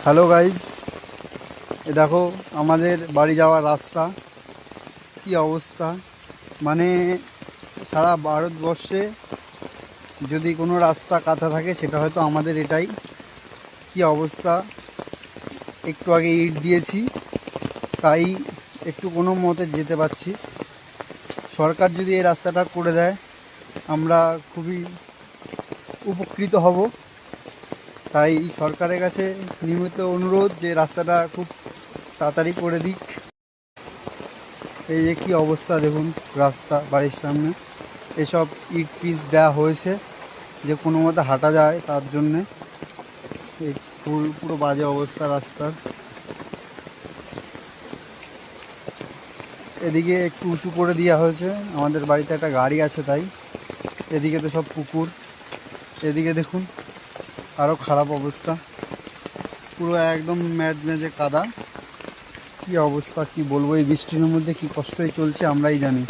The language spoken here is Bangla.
হ্যালো গাইজ, এ দেখো আমাদের বাড়ি যাওয়ার রাস্তা কি অবস্থা। মানে সারা ভারতবর্ষে যদি কোনো রাস্তা কাঁচা থাকে সেটা হয়তো আমাদের এটাই। কি অবস্থা, একটু আগে ইট দিয়েছি তাই একটু কোনো মতে যেতে পারছি। সরকার যদি এই রাস্তাটা করে দেয় আমরা খুবই উপকৃত হব। তাই সরকারের কাছে নিয়মিত অনুরোধ যে রাস্তাটা খুব তাড়াতাড়ি করে দিক। এই যে কী অবস্থা দেখুন, রাস্তা বাড়ির সামনে এসব ইট পিস দেওয়া হয়েছে যে কোনো মতে হাঁটা যায় তার জন্যে। এই পুরো বাজে অবস্থা রাস্তার। এদিকে একটু উঁচু করে দেওয়া হয়েছে, আমাদের বাড়িতে একটা গাড়ি আছে তাই। এদিকে তো সব পুকুর, এদিকে দেখুন আরও খারাপ অবস্থা, পুরো একদম ম্যাজে কাদা। কি অবস্থা কি বলবো, এই বৃষ্টির মধ্যে কি কষ্টই চলছে আমরাই জানি।